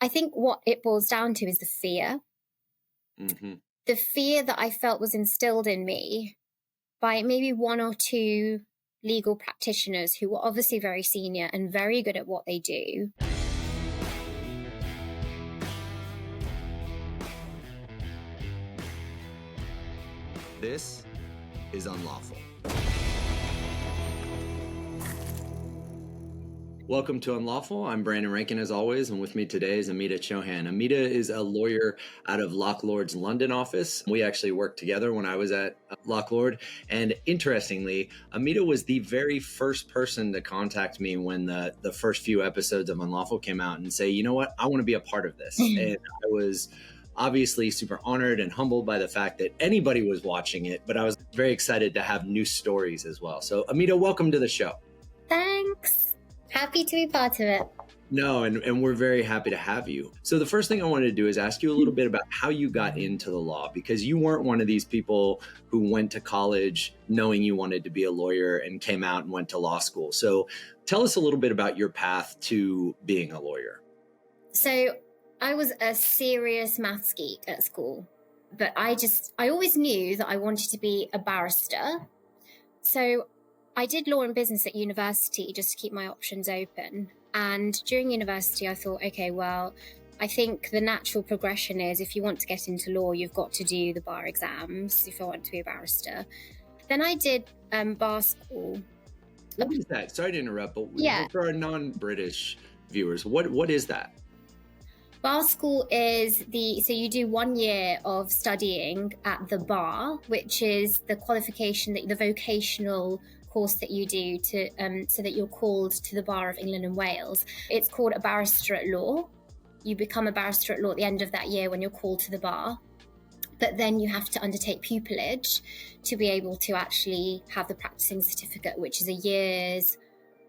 I think what it boils down to is the fear. Mm-hmm. The fear that I felt was instilled in me by maybe one or two legal practitioners who were obviously very senior and very good at what they do. This is Unlawful. Welcome to Unlawful. I'm Brandon Renken, as always, and with me today is Amita Chohan. Amita is a lawyer out of Locke Lord's London office. We actually worked together when I was at Locke Lord, and interestingly, Amita was the very first person to contact me when the first few episodes of Unlawful came out and say, you know what, I want to be a part of this. And I was obviously super honored and humbled by the fact that anybody was watching it, but I was very excited to have new stories as well. So Amita, welcome to the show. Thanks. Happy to be part of it. No, and we're very happy to have you. So the first thing I wanted to do is ask you a little bit about how you got into the law, because you weren't one of these people who went to college knowing you wanted to be a lawyer and came out and went to law school. So tell us a little bit about your path to being a lawyer. So I was a serious maths geek at school, but I always knew that I wanted to be a barrister. So I did law and business at university just to keep my options open. And during university, I thought, okay, well, I think the natural progression is if you want to get into law, you've got to do the bar exams if I want to be a barrister. Then I did bar school. What is that? Sorry to interrupt, but for our non-British viewers, what is that? Bar school is so you do 1 year of studying at the bar, which is the qualification, the vocational course that you do to so that you're called to the Bar of England and Wales. It's called a barrister at law. You become a barrister at law at the end of that year when you're called to the bar. But then you have to undertake pupillage to be able to actually have the practicing certificate, which is a year's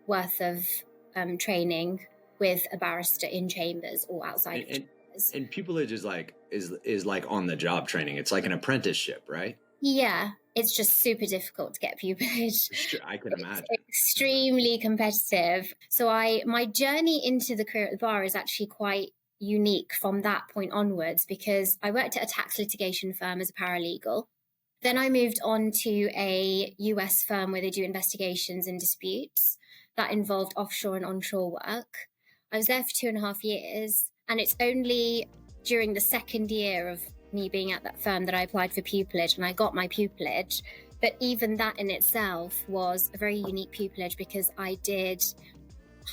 worth of training with a barrister in chambers or outside of chambers. And pupillage is like on the job training. It's like an apprenticeship, right? Yeah, it's just super difficult to get pupillage. I can imagine. It's extremely competitive. So my journey into the career at the bar is actually quite unique from that point onwards, because I worked at a tax litigation firm as a paralegal. Then I moved on to a US firm where they do investigations and disputes that involved offshore and onshore work. I was there for 2.5 years, and it's only during the second year of me being at that firm that I applied for pupillage, and I got my pupillage. But even that in itself was a very unique pupillage, because I did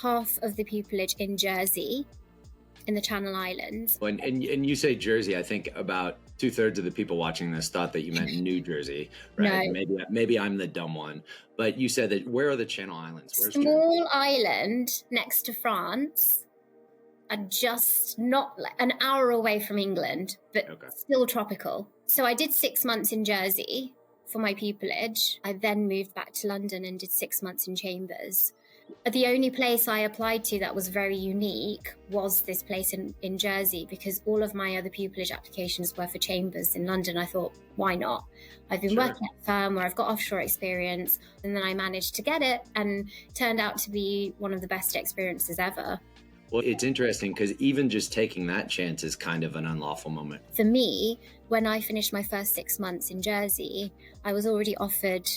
half of the pupillage in Jersey, in the Channel Islands. And you say Jersey, I think about 2/3 of the people watching this thought that you meant New Jersey, right? No. Maybe I'm the dumb one, but you said that. Where are the Channel Islands? Where's Small Jersey? Island next to France, and just not like an hour away from England, but Still tropical. So I did 6 months in Jersey for my pupillage. I then moved back to London and did 6 months in chambers. The only place I applied to that was very unique was this place in Jersey, because all of my other pupillage applications were for chambers in London. I thought, why not? I've been working at a firm where I've got offshore experience, and then I managed to get it, and it turned out to be one of the best experiences ever. Well, it's interesting because even just taking that chance is kind of an unlawful moment. For me, when I finished my first 6 months in Jersey, I was already offered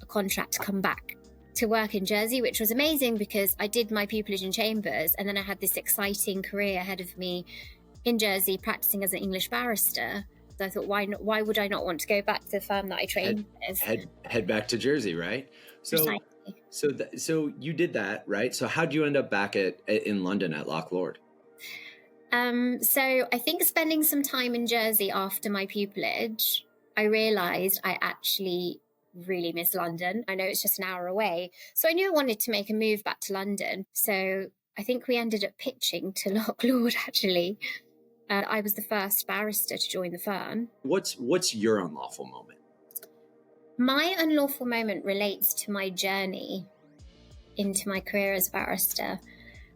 a contract to come back to work in Jersey, which was amazing because I did my pupillage in chambers, and then I had this exciting career ahead of me in Jersey practicing as an English barrister. So I thought, why would I not want to go back to the firm that I trained with? Head back to Jersey, right? Precisely. So you did that, right? So how'd you end up back in London at Locke Lord? So I think spending some time in Jersey after my pupillage, I realised I actually really miss London. I know it's just an hour away. So I knew I wanted to make a move back to London. So I think we ended up pitching to Locke Lord, actually. I was the first barrister to join the firm. What's your unlawful moment? My unlawful moment relates to my journey into my career as a barrister.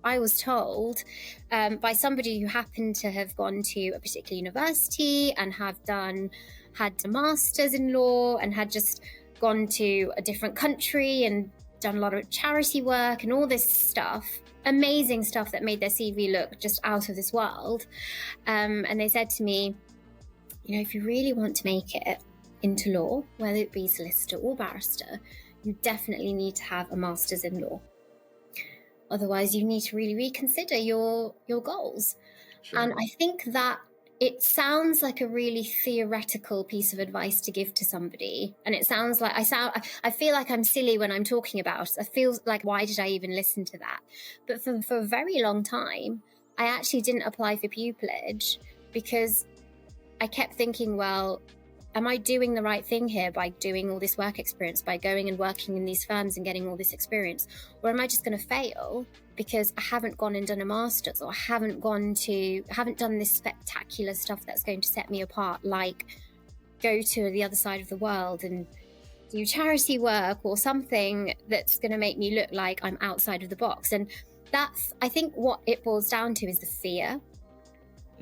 I was told by somebody who happened to have gone to a particular university and had a master's in law and had just gone to a different country and done a lot of charity work and all this stuff, amazing stuff that made their CV look just out of this world. And they said to me, you know, if you really want to make it into law, whether it be solicitor or barrister, you definitely need to have a master's in law. Otherwise, you need to really reconsider your goals. Sure. And I think that it sounds like a really theoretical piece of advice to give to somebody. And it sounds like I feel like I'm silly when I'm talking about it. I feel like, why did I even listen to that? But for a very long time, I actually didn't apply for pupillage because I kept thinking, well, am I doing the right thing here by doing all this work experience, by going and working in these firms and getting all this experience? Or am I just going to fail because I haven't gone and done a master's, or I haven't done this spectacular stuff that's going to set me apart, like go to the other side of the world and do charity work or something that's going to make me look like I'm outside of the box? And that's, I think what it boils down to is the fear.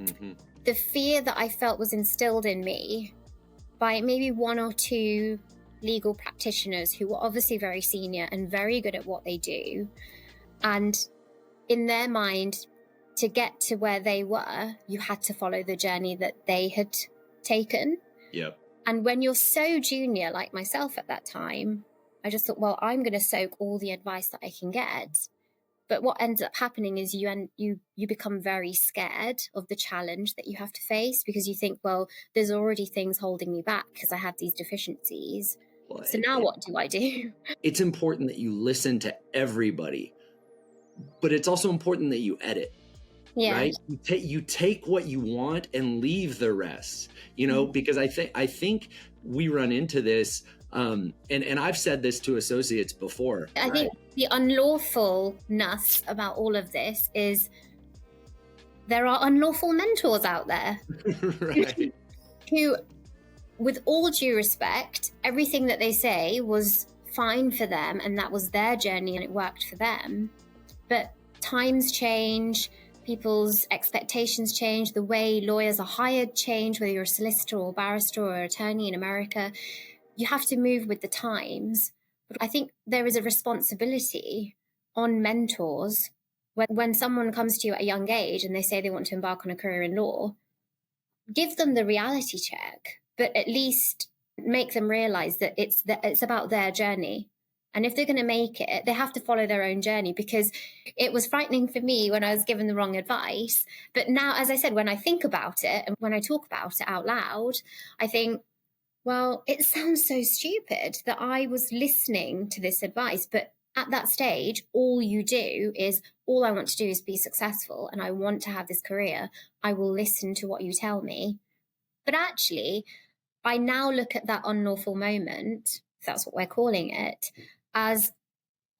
Mm-hmm. The fear that I felt was instilled in me by maybe one or two legal practitioners who were obviously very senior and very good at what they do. And in their mind, to get to where they were, you had to follow the journey that they had taken. Yep. And when you're so junior, like myself at that time, I just thought, well, I'm going to soak all the advice that I can get. But what ends up happening is you become very scared of the challenge that you have to face, because you think, well, there's already things holding me back because I have these deficiencies. Well, so now what do I do? It's important that you listen to everybody, but it's also important that you edit. Yeah. Right? You take what you want and leave the rest, you know, because I think we run into this. And I've said this to associates before. I think the unlawfulness about all of this is there are unlawful mentors out there. Right. who, with all due respect, everything that they say was fine for them and that was their journey and it worked for them. But times change, people's expectations change, the way lawyers are hired change, whether you're a solicitor or barrister or attorney in America. You have to move with the times. But I think there is a responsibility on mentors when someone comes to you at a young age and they say they want to embark on a career in law, give them the reality check, but at least make them realize that it's about their journey. And if they're going to make it, they have to follow their own journey, because it was frightening for me when I was given the wrong advice. But now, as I said, when I think about it and when I talk about it out loud, I think, well, it sounds so stupid that I was listening to this advice. But at that stage, all I want to do is be successful and I want to have this career. I will listen to what you tell me. But actually, I now look at that unlawful moment, if that's what we're calling it, as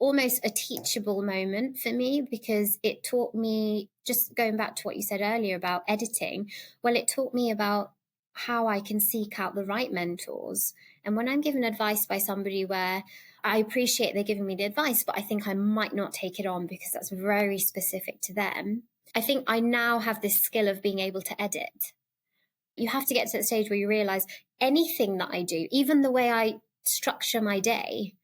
almost a teachable moment for me, because it taught me, just going back to what you said earlier about editing, well, it taught me about how I can seek out the right mentors. And when I'm given advice by somebody where I appreciate they're giving me the advice, but I think I might not take it on because that's very specific to them, I think I now have this skill of being able to edit. You have to get to the stage where you realize anything that I do, even the way I structure my day,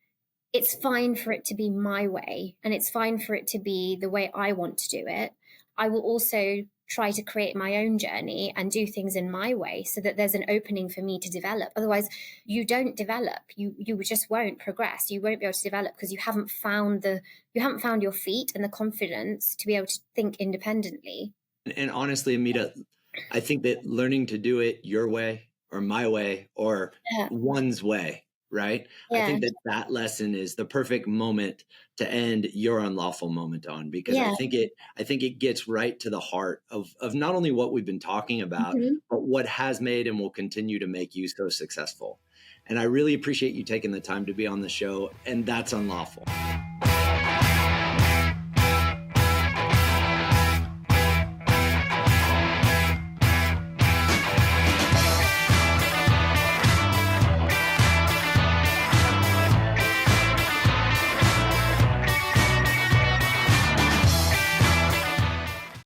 it's fine for it to be my way and it's fine for it to be the way I want to do it. I will also try to create my own journey and do things in my way so that there's an opening for me to develop. Otherwise, you don't develop. You just won't progress. You won't be able to develop because you haven't found your feet and the confidence to be able to think independently. And honestly, Amita, I think that learning to do it your way or my way or one's way, right? Yeah. I think that lesson is the perfect moment to end your unlawful moment on, because I think it gets right to the heart of not only what we've been talking about, but what has made and will continue to make you so successful. And I really appreciate you taking the time to be on the show. And that's Unlawful.